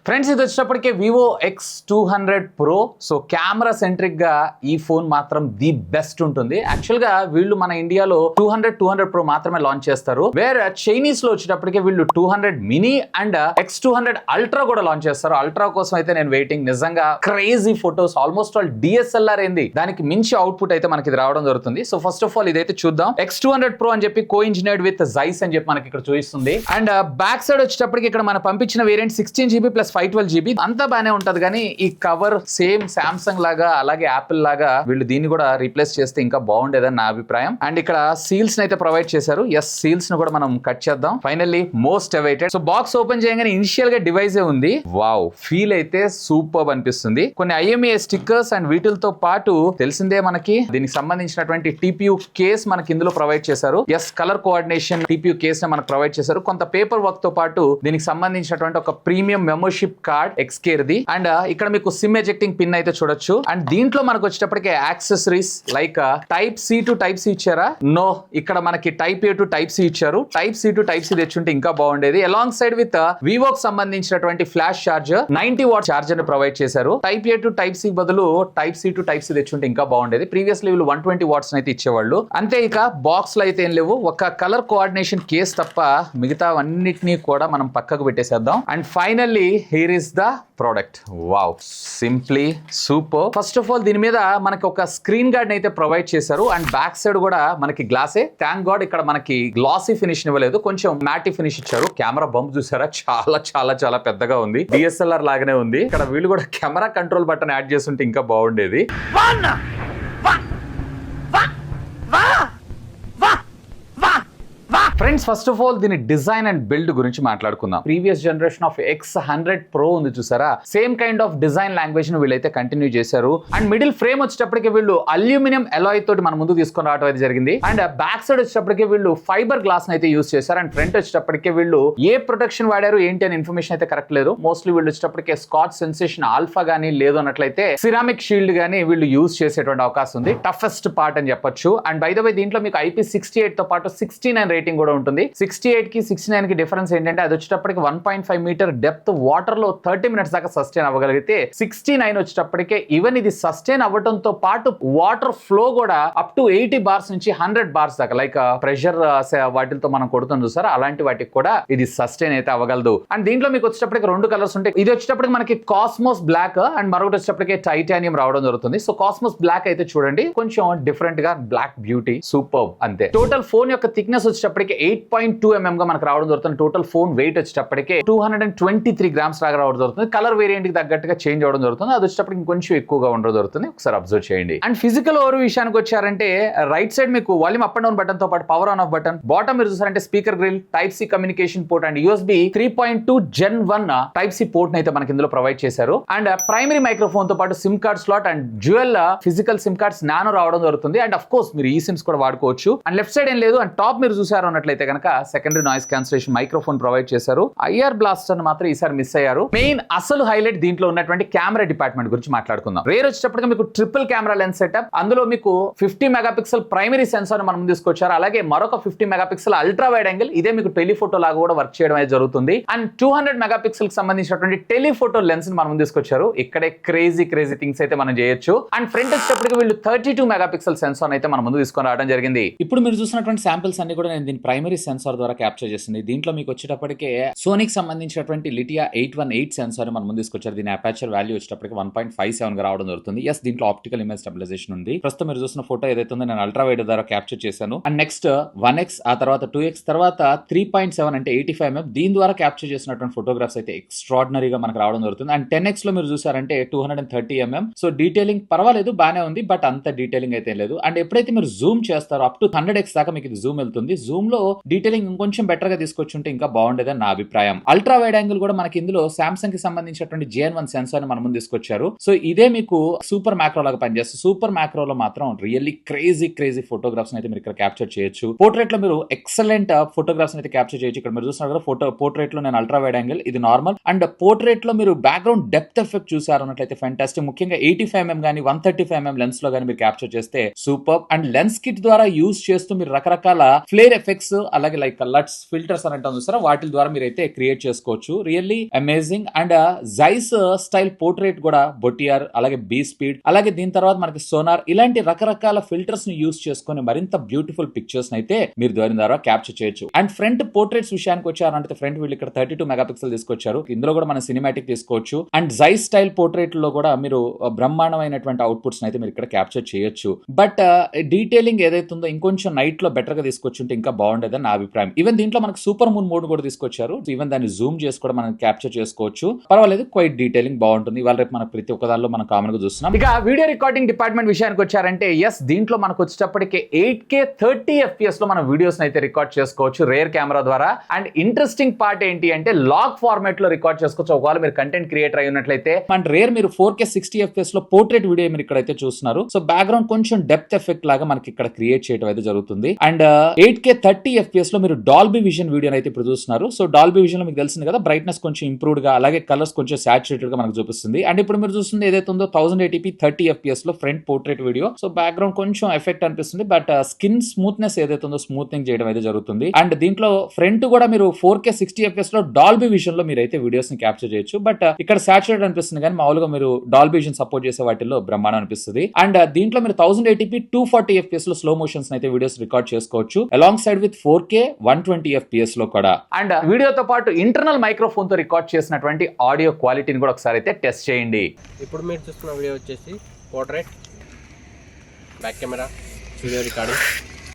Friends, ఇది వచ్చేటప్పటికే Vivo X200 Pro. So camera centric గా ఈ ఫోన్ మాత్రం ది బెస్ట్ ఉంటుంది. యాక్చువల్ గా వీళ్ళు మన ఇండియాలో 200 Pro మాత్రమే లాంచ్ చేస్తారు. వేరే చైనీస్ లో వచ్చేటప్పటికే వీళ్ళు 200 మినీ అండ్ X200 అల్ట్రా కూడా లాంచ్ చేస్తారు. అల్ట్రా కోసం అయితే నేను వెయిటింగ్. నిజంగా crazy photos, almost all DSLR ఏంది, దానికి మించి అవుట్పుట్ అయితే మనకి ఇది రావడం జరుగుతుంది. సో ఫస్ట్ ఆఫ్ ఆల్ ఇదైతే చూద్దాం. X200 Pro అని చెప్పి కో ఇంజనీర్డ్ విత్ Zeiss అని చెప్పి మనకి ఇక్కడ చూపిస్తుంది. అండ్ బ్యాక్ సైడ్ వచ్చేటప్పటికి ఇక్కడ మన పంపించిన వేరియంట్ 16GB ప్లస్ 512GB అంతా బానే ఉంటది. కానీ ఈ కవర్ సేమ్ సామ్సంగ్ లాగా అలాగే యాపిల్ లాగా వీళ్ళు దీన్ని కూడా రీప్లేస్ చేస్తే ఇంకా బాగుండేదని నా అభిప్రాయం. అండ్ ఇక్కడ సీల్స్ అయితే ప్రొవైడ్ చేశారు. ఎస్, సీల్స్ ను కూడా మనం కట్ చేద్దాం. Finally most awaited. So box open చేయగానే ఇనిషియల్ గా డివైస్ ఉంది. వావ్, ఫీల్ అయితే సూపర్ అనిపిస్తుంది. కొన్ని IMEI స్టిక్కర్స్ అండ్ వీటితో పాటు తెలిసిందే మనకి దీనికి సంబంధించినటువంటి TPU కేస్ మనకి ఇందులో ప్రొవైడ్ చేశారు. Yes, colour coordination TPU case ని మనకు ప్రొవైడ్ చేశారు. కొంత పేపర్ వర్క్ తో పాటు దీనికి సంబంధించినటువంటి ఒక ప్రీమియం మెంబర్షిప్ కార్డ్ XKది. అండ్ ఇక్కడ మీకు సిమ్ ఎజెక్టింగ్ పిన్ అయితే చూడొచ్చు. అండ్ దీంట్లో మనకు వచ్చేటప్పటికే accessories like type C to type C ఇచ్చారా? నో, ఇక్కడ మనకి type A to type C ఇచ్చారు. Type C to type C తెచ్చుంటే ఇంకా బాగుండేది. అలాంగ్ సైడ్ విత్ వివోకి సంబంధించినటువంటి ఫ్లాష్ చార్జర్ 90W చార్జర్ ని ప్రొవైడ్ చేశారు. Type A to type C బదులు type C to type C తెచ్చుంటే ఇంకా బాగుండేది. ప్రీవియస్లీ వీళ్ళు 120W అయితే ఇచ్చేవాళ్ళు. అంతే, ఇక బాక్స్ లో అయితే ఏం లేవు. ఒక కలర్ కోఆర్డినేషన్ కేస్ తప్ప మిగతా అన్నిటినీ కూడా మనం పక్కకు పెట్టేసేద్దాం. And finally here is the product. Wow, simply super. First of all దీని మీద మనకి ఒక స్క్రీన్ గార్డ్ అయితే ప్రొవైడ్ చేశారు. అండ్ బ్యాక్ సైడ్ కూడా మనకి గ్లాసే. థ్యాంక్ గాడ్ ఇక్కడ మనకి గ్లాసీ ఫినిష్ ఇవ్వలేదు, కొంచెం మ్యాటి ఫినిష్ ఇచ్చారు. కెమెరా బంప్ చూసారా? చాలా చాలా చాలా పెద్దగా ఉంది. DSLR లాగానే ఉంది. ఇక్కడ వీళ్ళు కూడా కెమెరా కంట్రోల్ బటన్ యాడ్ చేస్తుంటే ఇంకా బాగుండేది. ఫ్రెండ్స్, ఫస్ట్ ఆఫ్ ఆల్ దీని డిజైన్ అండ్ బిల్డ్ గురించి మాట్లాడుకుందాం. Previous generation of X100 Pro ఉంది చూసారా? Same kind of design language ను వీళ్ళైతే కంటిన్యూ చేశారు. అండ్ మిడిల్ ఫ్రేమ్ వచ్చేటప్పటికి వీళ్ళు అల్యూమినియం అలాయ్ తోటి మన ముందు తీసుకొని రావడం అయితే జరిగింది. అండ్ బ్యాక్ సైడ్ వచ్చేటప్పటికి వీళ్ళు ఫైబర్ గ్లాస్ అయితే యూస్ చేశారు. అండ్ ఫ్రంట్ వచ్చేటప్పటికి వీళ్ళు ఏ ప్రొటెక్షన్ వాడారు ఏంటి అనే ఇన్ఫర్మేషన్ అయితే కరెక్ట్ లేదు. మోస్ట్లీ వీళ్ళు వచ్చేటప్పటికి స్కాచ్ సెన్సేషన్ ఆల్ఫా గానీ లేదు అన్నట్లయితే సిరామిక్ షీల్డ్ గానీ వీళ్ళు యూస్ చేసేటువంటి అవకాశం ఉంది. టఫెస్ట్ పార్ట్ అని చెప్పొచ్చు. అండ్ బై ద వే దీంట్లో మీకు IP68 తో పాటు 69 రేటింగ్ కూడా ఉంటుంది. 68 కి 69 కి డిఫరెన్స్ ఏంటంటే అది వచ్చేటప్పటికి 1.5 మీటర్ డెప్త్ వాటర్ లో 30 మినిట్స్ దాకా సస్టైన్ అవ్వగలిగితే 69 వచ్చేటప్పటికే ఈవెన్ ఇది సస్టైన్ అవ్వడంతో పాటు వాటర్ ఫ్లో కూడా అప్ టు 80 బార్స్ నుంచి 100 బార్స్ దాకా లైక్ ప్రెషర్ వాటితో మనం కొడుతుంది చూసారా, అలాంటి వాటికి కూడా ఇది సస్టైన్ అయితే అవ్వగలదు. అండ్ దీంట్లో మీకు వచ్చేటప్పటికి రెండు కలర్స్ ఉంటాయి. ఇది వచ్చేటప్పటికి మనకి కాస్మోస్ బ్లాక్ అండ్ మరొకటి వచ్చేటప్పటికి టైటానియం రావడం జరుగుతుంది. సో కాస్మోస్ బ్లాక్ అయితే చూడండి, కొంచెం డిఫరెంట్ గా బ్లాక్ బ్యూటీ సూపర్ అంతే. టోటల్ ఫోన్ యొక్క థిక్నెస్ వచ్చేటప్పటికి 8.2 mm గా మనకు రావడం జరుగుతుంది. టోటల్ ఫోన్ వెయిట్ వచ్చేటప్పటికే 223 గ్రామ్స్ లాగా రావడం జరుగుతుంది. కలర్ వేరియంట్ కి తగ్గట్టుగా చేంజ్ అవడం జరుగుతుంది. అది వచ్చేటప్పటికి కొంచెం ఎక్కువగా ఉండడం జరుగుతుంది. ఒకసారి అబ్జర్వ్ చేయండి. అండ్ ఫిజికల్ ఓవర్ విషయానికి వచ్చారంటే రైట్ సైడ్ మీకు volume up and down button తో పాటు power on off button, bottom మీరు చూసారంటే speaker grill, type C communication port and USB 3.2 Gen 1 type C port అయితే మనకి ఇందులో ప్రొవైడ్ చేశారు. అండ్ ప్రైమరీ మైక్రోఫోన్ తో పాటు SIM card slot and dual physical SIM cards nano రావడం జరుగుతుంది. అండ్ అఫ్ కోర్స్ మీరు ఈ సిమ్స్ కూడా వాడుకోవచ్చు. అండ్ లెఫ్ట్ సైడ్ ఏం లేదు. అండ్ టాప్ మీరు చూసారు అన్నట్లయితే కనుక secondary noise cancellation microphone provide చేశారు. IR బ్లాస్టర్ మాత్రం ఈసారి మిస్ అయ్యారు. మెయిన్ అసలు హైలైట్ దీంట్లో ఉన్నటువంటి కెమెరా డిపార్ట్మెంట్ గురించి మాట్లాడుకుందాం. రేర్ వచ్చేటప్పటికి మీకు ట్రిపుల్ కెమెరా లెన్స్ సెటప్, అందులో మీకు 50 మెగాపిక్సెల్ ప్రైమరీ సెన్సార్ మనం తీసుకొచ్చారు. అలాగే మరొక 50 మెగాపిక్సెల్ అల్ట్రా వైడ్ యాంగిల్, ఇదే మీకు టెలిఫోటో లాగా కూడా వర్క్ చేయడం అయితే జరుగుతుంది. అండ్ 200 మెగాపిక్సెల్ కి సంబంధించినటువంటి టెలిఫోటో లెన్స్ ని మనం తీసుకొచ్చారు. ఇక్కడే క్రేజీ థింగ్స్ అయితే మనం చేయొచ్చు. అండ్ ఫ్రంట్ వచ్చేటప్పటికి వీళ్ళు 32 మెగాపిక్సెల్ సెన్సార్ అయితే మన ముందు తీసుకొని రావడం జరిగింది. ఇప్పుడు మీరు చూసినటువంటి శాంపిల్స్ అన్ని కూడా నేను దీని ప్రైమరీ సెన్సార్ ద్వారా క్యాప్చర్ చేసింది. దీంట్లో మీకు వచ్చేటప్పటికే సోనీకి సంబంధించినటువంటి లిటియా 818 సెన్సార్ మన ముందు తీసుకొచ్చారు. దీని అపర్చర్ వాల్యూ వచ్చేటప్పటికి 1.57 గా రావడం జరుగుతుంది. ఎస్, దీంట్లో ఆప్టికల్ ఇమేజ్ స్టెబిలైజేషన్ ఉంది. ప్రస్తుతం మీరు చూసిన ఫోటో ఏదైతే ఉందో నేను అల్ట్రా వైడ్ ద్వారా క్యాప్చర్ చేశాను. అండ్ నెక్స్ట్ 1x, ఆ తర్వాత 2x, తర్వాత 3.7 అంటే 85 mm దీని ద్వారా క్యాప్చర్ చేసినటువంటి ఫోటోగ్రాఫ్స్ అయితే ఎక్స్ట్రాడినరీగా మనకు రావడం జరుగుతుంది. అండ్ 10x లో మీరు చూసారంటే 230 mm. సో డీటెయిలింగ్ పర్వాలేదు, బానే ఉంది, బట్ అంత డీటెయిలింగ్ అయితే లేదు. అండ్ ఎప్పుడైతే మీరు జూమ్ చేస్తారో అప్ టు 100x దాకా మీకు ఇది జూమ్ వెళ్తుంది. జూమ్ లో డీటెయిలింగ్ ఇంకొంచెం బెటర్ గా తీసుకొచ్చుంటే ఇంకా బాగుండేదని నా అభిప్రాయం. అల్ట్రా వైడ్ యాంగిల్ కూడా మనకి ఇందులో సామ్సంగ్ కి సంబంధించినటువంటి JN1 సెన్సార్ ని మన ముందు తీసుకొచ్చారు. సో ఇదే మీకు సూపర్ మ్యాక్రో లాగా పనిచేస్తుంది. సూపర్ మ్యాక్రోలో మాత్రం రియల్లీ క్రేజీ ఫోటోగ్రాఫ్స్ అయితే మీరు ఇక్కడ క్యాప్చర్ చేయొచ్చు. పోర్ట్రేట్ లో మీరు ఎక్సలెంట్ ఫోటోగ్రాఫ్స్ అయితే క్యాప్చర్ చేయొచ్చు. ఇక్కడ మీరు చూస్తున్నారు కదా పోర్ట్రేట్ లో నేను అల్ట్రా వైడ్ యాంగిల్, ఇది నార్మల్. అండ్ పోర్ట్రేట్ లో మీరు బ్యాక్గ్రౌండ్ డెప్త్ ఎఫెక్ట్ చూసారు అన్నట్లయితే ఫ్యాంటాస్టిక్. ముఖ్యంగా 85 mm గానీ 135 mm లెన్స్ లో గానీ మీరు క్యాప్చర్ చేస్తే సూపర్. అండ్ లెన్స్ కిట్ ద్వారా యూజ్ చేస్తూ మీరు రకరకాల ఫ్లేర్ ఎఫెక్ట్స్ అలాగే లైక్ లట్స్ ఫిల్టర్స్ అని అంటాం చూస్తారా, వాటి ద్వారా మీరు అయితే క్రియేట్ చేసుకోవచ్చు. Really amazing. And Zeiss style portrait కూడా బొటిఆర్, అలాగే బీ స్పీడ్, అలాగే దీని తర్వాత మనకి సోనార్, ఇలాంటి రకరకాల ఫిల్టర్స్ ని యూస్ చేసుకుని మరింత బ్యూటిఫుల్ పిక్చర్స్ అయితే మీరు దాని ద్వారా క్యాప్చర్ చేయొచ్చు. అండ్ ఫ్రంట్ పోర్ట్రేట్స్ విషయానికి వచ్చారంటే ఫ్రంట్ వీళ్ళు ఇక్కడ 32 మెగాపిక్సెల్ తీసుకొచ్చారు. ఇందులో కూడా మనం సినిమాటిక్ తీసుకోవచ్చు. అండ్ జైస్ స్టైల్ పోర్ట్రేట్ లో కూడా మీరు బ్రహ్మాండమైనటువంటి అవుట్పుట్స్ అయితే మీరు ఇక్కడ క్యాప్చర్ చేయొచ్చు. బట్ డీటెయిలింగ్ ఏదైతే ఉందో ఇంకొంచెం నైట్ లో బెటర్ గా తీసుకొచ్చుంటే ఇంకా బాగుండేదని నా అభిప్రాయం. ఈవెన్ దీంట్లో మనకు సూపర్ మూన్ మోడ్ కూడా తీసుకొచ్చారు. ఈవెన్ దాన్ని జూమ్ చేసి కూడా మనం క్యాప్చర్ చేసుకోవచ్చు. పర్వాలేదు, క్వైట్ డీటెయిలింగ్ బాగుంటుంది. ఇవాళ రేపు మన ప్రతి ఒక్క దానిలో మనం కామన్ గా చూస్తున్నాం. ఇక వీడియో రికార్డింగ్ డిపార్ట్మెంట్ విషయానికి వచ్చారంటే ఎస్, దీంట్లో మనకు వచ్చేటప్పటికి 8K 30 FPS లో మన వీడియోస్ అయితే రికార్డ్ చేసుకోవచ్చు రేర్ కెమెరా ద్వారా. అండ్ ఇంట్రెస్టింగ్ పార్ట్ ఏంటి అంటే లాగ్ ఫార్మాట్ లో రికార్డ్ చేసుకోవచ్చు. ఒకవేళ మీరు కంటెంట్ క్రియేటర్ అయి ఉన్నట్లయితే. అండ్ రేర్ మీరు 4K 60 FPS లో పోర్ట్రేట్ వీడియో మీరు ఇక్కడైతే చూస్తున్నారు. సో బ్యాక్గ్రౌండ్ కొంచెం డెప్త్ ఎఫెక్ట్ లాగా మనకి ఇక్కడ క్రియేట్ చేయడం అయితే జరుగుతుంది. అండ్ 8K 30 FPS లో మీరు డాల్బీ విజన్ వీడియో అయితే ఇప్పుడు చూస్తున్నారు. సో డాల్బీ విజన్ లో మీకు తెలిసింది కదా, బ్రైట్నెస్ కొంచెం ఇంప్రూవ్డ్ గా, అలాగే కలర్స్ కొంచెం సాచురేటెడ్ గా మనకు చూపిస్తుంది. అండ్ ఇప్పుడు మీరు చూస్తుంది ఏదైతే ఉందో 1080p 30 FPS లో front portrait video. So background కొంచెం ఎఫెక్ట్ అనిపిస్తుంది, బట్ స్కిన్ స్మూత్నెస్ ఏదైతే ఉందో స్మూత్నింగ్ చేయడం అయితే జరుగుతుంది. అండ్ దీంట్లో ఫ్రంట్ కూడా మీరు 4K 60 FPS లో డాల్బీ విజన్ లో మీరు అయితే వీడియోస్ ని క్యాప్చర్ చేయొచ్చు. బట్ ఇక్కడ సాచురేట్ అనిపిస్తుంది, కానీ మామూలుగా మీరు డాల్బీ విజన్ సపోర్ట్ చేసే వాటిల్లో బ్రహ్మాండం అనిపిస్తుంది. అండ్ దీంట్లో మీరు 1080p 240 FPS లో స్లో మోషన్స్ అయితే వీడియోస్ రికార్డ్ చేసుకోవచ్చు, along side with 4K 120 FPS లో కూడా. అండ్ వీడియోతో పాటు ఇంటర్నల్ మైక్రోఫోన్ తో రికార్డ్ చేసినటువంటి ఆడియో క్వాలిటీని కూడా ఒకసారి అయితే టెస్ట్ చేయండి. ఇప్పుడు మీరు చూస్తున్న వీడియో వచ్చేసి portrait, back camera, video recording.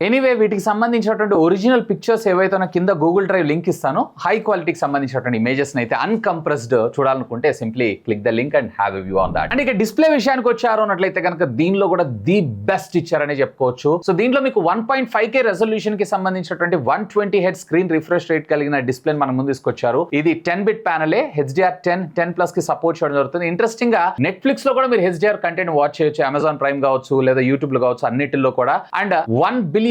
Anyway, వీటికి సంబంధించినటువంటి ఒరిజినల్ పిక్చర్స్ ఏవైతే కింద గూగుల్ డ్రైవ్ లింక్ ఇస్తానో, హై క్వాలిటీకి సంబంధించినటువంటి ఇమేజెస్ అయితే అన్కంప్రెస్డ్ చూడాలనుకుంటే simply click the link and have a view on that. And ఇక డిస్ప్లే విషయానికి వచ్చారు అన్నట్లయితే కనుక దీనిలో కూడా ది బెస్ట్ ఇచ్చారని చెప్పుకోవచ్చు. సో దీంట్లో మీకు 1.5K రెజల్యూషన్ కి సంబంధించినటువంటి 120Hz స్క్రీన్ రిఫ్రెష్ రేట్ కలిగిన డిస్ప్లే మన ముందు తీసుకొచ్చారు. ఇది 10-bit ప్యానలే, HDR 10+ కి సపోర్ట్ చేయడం జరుగుతుంది. ఇంట్రెస్టింగ్ గా నెట్ఫ్లిక్స్ లో కూడా మీరు HDR కంటెంట్ వాచ్ చేయొచ్చు, అమెజాన్ ప్రైమ్ కావచ్చు లేదా యూట్యూబ్ లో కావచ్చు, అన్నిటిలో కూడా. అండ్ 1 billion+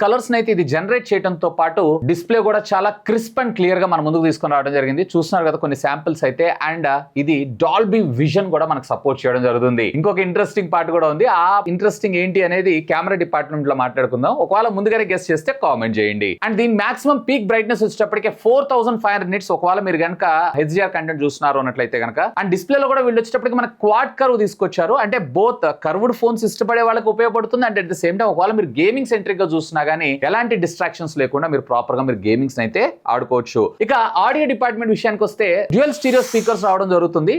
కలర్స్ అయితే ఇది జనరేట్ చేయడంతో పాటు డిస్ప్లే కూడా చాలా క్రిస్ప్ అండ్ క్లియర్ గా మన ముందుకు తీసుకొని రావడం జరిగింది. చూస్తున్నారు కదా కొన్ని శాంపిల్స్ అయితే. అండ్ ఇది డాల్బీ విజన్ కూడా మనకు సపోర్ట్ చేయడం జరుగుతుంది. ఇంకొక ఇంట్రెస్టింగ్ పార్ట్ కూడా ఉంది. ఆ ఇంట్రెస్టింగ్ ఏంటి అనేది కెమెరా డిపార్ట్మెంట్ లో మాట్లాడుకుందాం. ఒకవేళ ముందుగానే గెస్ చేస్తే కామెంట్ చేయండి. అండ్ దీని మాక్సిమం పీక్ బ్రైట్నెస్ వచ్చేటప్పటికే 4500 nits. ఒకవేళ మీరు కనుక HDR కంటెంట్ చూస్తున్నారు అన్నట్లయితే కనుక. అండ్ డిస్ప్లే లో కూడా వీళ్ళు వచ్చేటప్పటికి మనకు క్వాడ్ కర్వ్ తీసుకొచ్చారు. అంటే బోత్ కర్వ్డ్ ఫోన్స్ ఇష్టపడే వాళ్ళకి ఉపయోగపడుతుంది. And at the same time ఒకవేళ మీరు గేమింగ్ సెంట్రిక్ గా చూస్తున్నా కానీ ఎలాంటి డిస్ట్రాక్షన్స్ లేకుండా మీరు ప్రాపర్ గా మీరు గేమింగ్స్ అయితే ఆడుకోవచ్చు. ఇక ఆడియో డిపార్ట్మెంట్ విషయానికి వస్తే డ్యూయల్ స్టీరియో స్పీకర్స్ రావడం జరుగుతుంది.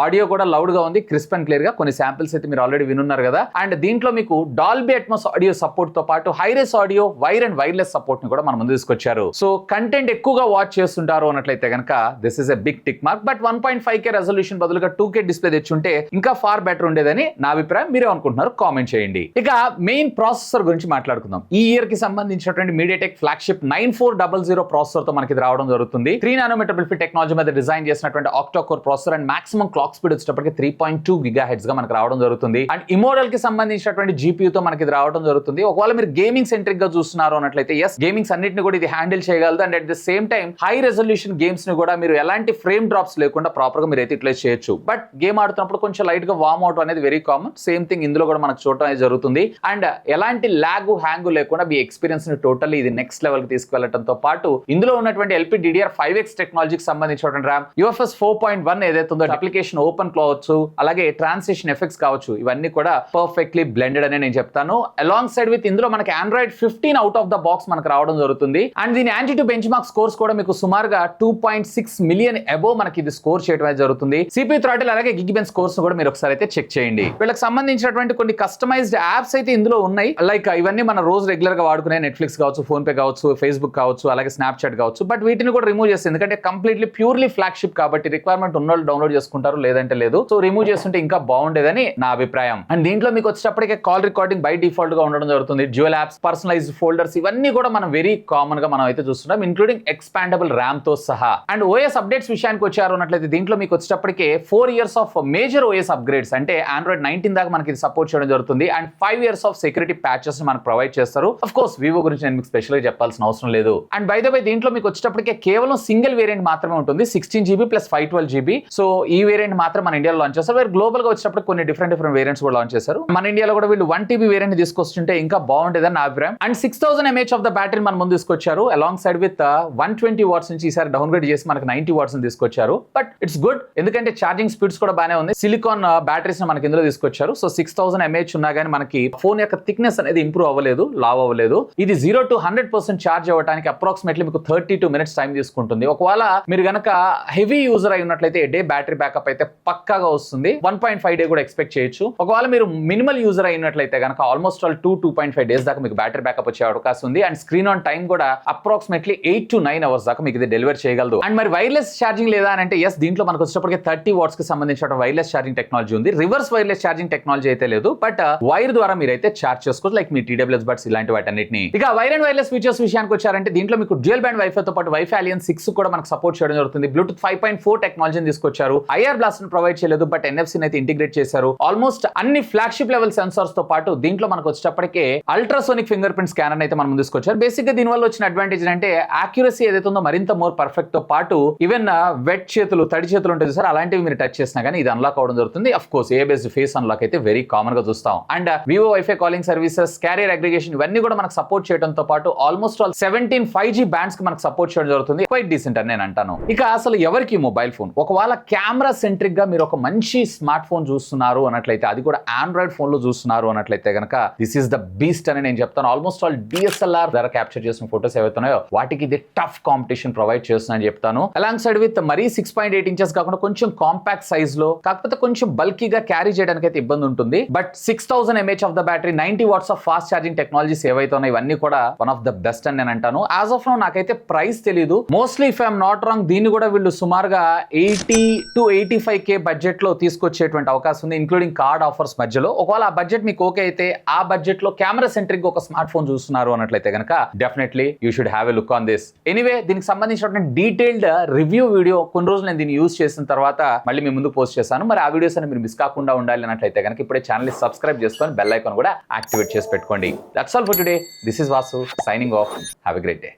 ఆడియో కూడా లౌడ్ గా ఉంది, క్రిస్ప్ అండ్ క్లియర్ గా. కొన్ని శాంపిల్స్ అయితే మీరు ఆల్రెడీ వినున్నారు కదా. అండ్ దీంట్లో మీకు డాల్బీ అట్మాస్ ఆడియో సపోర్ట్ తో పాటు high-rise audio, wire and wireless support ని కూడా మన ముందు తీసుకొచ్చారు. సో కంటెంట్ ఎక్కువగా వాచ్ చేస్తుంటారు అన్నట్లయితే కనుక this is a big tick mark. But 1.5K resolution బదులుగా 2K డిస్ప్లే తెచ్చుంటే ఇంకా ఫార్ బెటర్ ఉండేదని నా అభిప్రాయం. మీరే అనుకుంటున్నారు కామెంట్ చేయండి. ఇక మెయిన్ ప్రాసెసర్ గురించి మాట్లాడుకుందాం. ఈ ఇయర్ కి సంబంధించినటువంటి మీడియాటెక్ ఫ్లాగ్షిప్ 9400 ప్రాసెసర్ తో మనకి రావడం జరుగుతుంది. 3 nm బిల్ఫీ టెక్నాలజీ మీద డిజైన్ చేసినటువంటి octa core processor and maximum clock speed వచ్చేటప్పటికి 3.2 GHz గా మనకు రావడం జరుగుతుంది. అండ్ ఇమోడల్ కి సంబంధించినటువంటి GPU తో మనకి రావడం జరుగుతుంది. ఒకవేళ మీరు గేమింగ్ సెంట్రిక్ గా చూస్తున్నారు అన్నట్లయితే ఎస్, గేమింగ్స్ అన్నిటిని కూడా ఇది హ్యాండిల్ చేయగలదు. And at the same time high resolution games ని కూడా మీరు ఎలాంటి ఫ్రేమ్ డ్రాప్స్ లేకుండా ప్రాపర్ గా మీరు అయితే యూటిలైజ్ చేయొచ్చు. బట్ గేమ్ ఆడుతున్నప్పుడు కొంచెం లైట్ గా వార్మ్ అవుట్ అనేది వెరీ కామన్. సేమ్ థింగ్ ఇందులో కూడా మనకు చూడటం అనేది జరుగుతుంది. అండ్ ఎలాంటి లాగ్ హ్యాంగ్ లేకుండా మీ ఎక్స్పీరియన్స్ ని టోటల్లీ ఇది నెక్స్ట్ లెవెల్ కి తీసుకెళ్లడంతో పాటు ఇందులో ఉన్నటువంటి LPDDR5X టెక్నాలజీకి సంబంధించినటువంటి RAM UFS 4.1 ఏదైతే ఉందో అప్లికేషన్ ఓపెన్ కావచ్చు, అలాగే ట్రాన్సిషన్ ఎఫెక్ట్స్ కావచ్చు, ఇవన్నీ కూడా పర్ఫెక్ట్లీ బ్లెండెడ్ అని నేను చెప్తాను. అలాంగ్ సైడ్ విత్ ఇందులో మనకి Android 15 out of the box మనకు రావడం జరుగుతుంది. అండ్ దీని యాంటీ బెంచ్ మార్క్ స్కోర్స్ కూడా మీకు సుమారుగా 2.6 మిలియన్ అబోవ్ మనకి ఇది స్కోర్ చేయడం జరుగుతుంది. CPU థ్రాటిల్ అలాగే గిగ్బెంచ్ స్కోర్స్ కూడా మీరు ఒకసారి అయితే చెక్ చేయండి. వీళ్ళకి సంబంధించినటువంటి కొన్ని కస్టమైజ్డ్ యాప్స్ అయితే ఇందులో ఉన్నాయి. లైక్ ఇవన్నీ మన రోజు రెగ్యులర్ గా వాడుకునే నెట్ఫ్లిక్స్ కావచ్చు, ఫోన్ పే కావచ్చు, ఫేస్బుక్ కావచ్చు, అలాగే స్నాప్చాట్ కావచ్చు. బట్ వీటిని కూడా రిమూవ్ చేస్తే, ఎందుకంటే కంప్లీట్లీ ప్యూర్లీ ఫ్లాగ్షిప్ కాబట్టి రిక్వైర్మెంట్ ఉన్న వాళ్ళు డౌన్లోడ్ చేసుకుంటారు, లేదంటే లేదు. సో రిమూవ్ చేస్తుంటే ఇంకా బాగుండేదని నా అభిప్రాయం. అండ్ దీంట్లో మీకు వచ్చేటప్పటికే కాల్ రికార్డింగ్ బై డిఫాల్ట్ గా ఉండడం జరుగుతుంది. డ్యూయల్ యాప్స్, పర్సనలైజ్డ్ ఫోల్డర్స్, ఇవన్నీ కూడా మనం వెరీ కామన్ గా మనం అయితే చూస్తున్నాం, ఇంక్లూడింగ్ ఎక్స్పాండబుల్ RAM తో సహా. అండ్ OS అప్డేట్స్ విషయానికి వచ్చారు అన్నట్లయితే దీంట్లో మీకు వచ్చేటప్పటికే 4 years of major OS upgrades, అంటే Android 19 దాకా మనకి ఇది సపోర్ట్ చేయడం జరుగుతుంది. And 5 years of security patches మనకు ప్రొవైడ్ చేస్తారు. ఆఫ్ కోర్స్ వివో గురించి నేను మీకు స్పెషల్ గా చెప్పాల్సిన అవసరం లేదు. అండ్ బై ద వే దీంట్లో మీకు వచ్చేటప్పటికే కేవలం సింగిల్ వేరియంట్ మాత్రమే ఉంటుంది, 16GB + 512GB. సో ఈ వేరియంట్ వేరియంట్ మాత్రం మన ఇండియాలో లాంచ్ చేస్తారు. వేరే గ్లోబల్ గా వచ్చినప్పుడు కొన్ని డిఫరెంట్ వేరియంట్స్ కూడా లాంచ్ చేశారు. మన ఇండియాలో కూడా వీళ్ళు 1 TB వేరియంట్ తీసుకొస్తుంటే ఇంకా బాగుండేదని నా అభిప్రాయం. And 6000 mAh of the battery మన ముందు తీసుకొచ్చారు అలాంగ్ సైడ్ విత్ 120 వాట్స్ నుంచి ఈసారి డౌన్ గ్రేడ్ చేసి మనకి 90 వాట్స్ తీసుకొచ్చారు. బట్ ఇట్స్ గుడ్, ఎందుకంటే ఛార్జింగ్ స్పీడ్స్ కూడా బాగానే ఉంది. సిలికాన్ బ్యాటరీస్ మనకి ఇందులో తీసుకొచ్చారు. సో 6000 mAh ఉన్నా కానీ మనకి ఫోన్ యొక్క థిక్నెస్ అనేది ఇంప్రూవ్ అవ్వలేదు, లావ్ అవ్వలేదు. ఇది 0 to 100% ఛార్జ్ అవ్వడానికి అప్రాక్సిమేట్లీ మీకు 32 minutes టైం తీసుకుంటుంది. ఒకవేళ మీరు గనక హెవీ యూజర్ అయి ఉన్నట్లయితే డే బ్యాటరీ బ్యాకప్ అయితే పక్కాగా వస్తుంది. 1.5 డే కూడా ఎక్స్పెక్ట్ చేయొచ్చు. ఒకవేళ మీరు మినిమల్ యూజర్ అయినట్లయితే గనక ఆల్మోస్ట్ 2.5 డేస్ దాకా మీకు బ్యాటరీ బ్యాకప్ వచ్చే అవకాశం ఉంది. అండ్ స్క్రీన్ ఆన్ టైం కూడా అప్రాక్సిమేట్లీ 8 to 9 hours దాకా మీకు ఇది డెలివర్ చేయగలదు. అండ్ మరి వైర్లెస్ ఛార్జింగ్ లేదా అని అంటే ఎస్, దీంట్లో మనకు వచ్చేటప్పటికి 30 watts కి సంబంధించిన వైర్లెస్ ఛార్జింగ్ టెక్నాలజీ ఉంది. రివర్స్ వైర్లెస్ ఛార్జింగ్ టెక్నాలజీ అయితే లేదు, బట్ వైర్ ద్వారా మీరైతే ఛార్జ్ చేసుకోవచ్చు, లైక్ మీ TWS బడ్స్ ఇలాంటి వాటన్నిటిని. ఇక వైర్ అండ్ వైర్లెస్ ఫీచర్స్ విషయానికి వచ్చారంటే దీంట్లో మీకు డ్యూయల్ బ్యాండ్ వైఫై తో పాటు వైఫై అలియన్స్ 6 కూడా మనకు సపోర్ట్ చేయడం జరుగుతుంది. బ్లూటూత్ 5.4 టెక్నాలజీని తీసుకొచ్చారు. ఐఆర్ బ్లాస్ట్ ని ప్రొవైడ్ చేయలేదు, బట్ NFC అయితే ఇంటిగ్రేట్ చేశారు. ఆల్మోస్ట్ అన్ని ఫ్లాగ్షిప్ లెవెల్ సెన్సార్స్ తో పాటు దీంట్లో మనకు వచ్చేటప్పటికే అల్ట్రాసోనిక్ ఫింగర్ ప్రింట్ స్కానర్ అయితే మనం తీసుకొచ్చారు. బేసిక్ గా దీని వల్ల వచ్చిన అడ్వాంటేజ్ అంటే యాక్యురసీ ఏదైతే ఉందో మరింత మోర్ పర్ఫెక్ట్ తో పాటు ఈవెన్ వెట్ చేతులు, తడి చేతులు ఉంటుంది సార్, అలాంటివి మీరు టచ్ చేసినా కానీ ఇది అన్లాక్ అవడం జరుగుతుంది. Of course A based face unlock అయితే వెరీ కామన్ గా చూస్తాం. And Vivo wifi calling services, carrier aggregation ఇవన్నీ కూడా మనకు సపోర్ట్ చేయడంతో పాటు ఆల్మోస్ట్ 17 5G బ్యాండ్స్ కి మనకు సపోర్ట్ చేయడం జరుగుతుంది. క్వైట్ డీసెంట్ అని నేను అంటాను. ఇక అసలు ఎవరికి మొబైల్ ఫోన్, ఒకవేళ కెమెరా సెంట్రిక్ గా మీరు ఒక మంచి స్మార్ట్ ఫోన్ చూస్తున్నారు అన్నట్లయితే, అది కూడా ఆండ్రాయిడ్ ఫోన్ లో చూస్తున్నారు అన్నట్లయితే కనుక దిస్ ఈస్ ద బీస్ట్ అని నేను చెప్తాను. ఆల్మోస్ట్ DSLR ద్వారా క్యాప్చర్ చేసిన ఫోటోస్ ఏవైతున్నాయో వాటికి ఇది టఫ్ కాంపిటీషన్ ప్రొవైడ్ చేస్తుందని చెప్తాను. అలాంగ్ సైడ్ విత్ మరీ 6.8 inches కాకుండా కొంచెం కాంపాక్ట్ సైజ్ లో, కాకపోతే కొంచెం బల్కీగా క్యారీ చేయడానికి అయితే ఇబ్బంది ఉంటుంది. But 6000 mAh of the battery, 90 watts of fast charging technologies ఏవైతే ఉన్నాయి ఇవన్నీ కూడా వన్ ఆఫ్ ద బెస్ట్ అని నేను అంటాను. యాజ్ ఆఫ్ నౌ నాకైతే ప్రైస్ తెలియదు. Mostly if I'm not wrong దీన్ని కూడా వీళ్ళు సుమారుగా 80 to 85K బడ్జెట్ లో తీసుకొచ్చేటువంటి అవకాశం ఉంది, ఇంక్లూడింగ్ కార్డ్ ఆఫర్స్ మధ్యలో. ఒకవేళ ఆ బడ్జెట్ మీకు ఓకే అయితే ఆ బడ్జెట్ లో కెమెరా సెంట్రిక్ ఒక స్మార్ట్ ఫోన్ చూస్తున్నారు అన్నట్లయితే కనుక definitely you should have a look on this. Anyway, దీనికి సంబంధించినటువంటి డీటెయిల్డ్ రివ్యూ వీడియో కొన్ని రోజులు నేను దీన్ని యూజ్ చేసిన తర్వాత మళ్ళీ మీ ముందు పోస్ట్ చేశాను. మరి ఆ వీడియోస్ అని మీరు మిస్ కాకుండా ఉండాలి అన్నట్లయితే కనుక ఇప్పుడే ఛానల్ ని సబ్స్క్రైబ్ చేసుకొని బెల్ ఐకాన్ కూడా యాక్టివేట్ చేసి పెట్టుకోండి. That's all for today. This is Vasu signing off. Have a great day.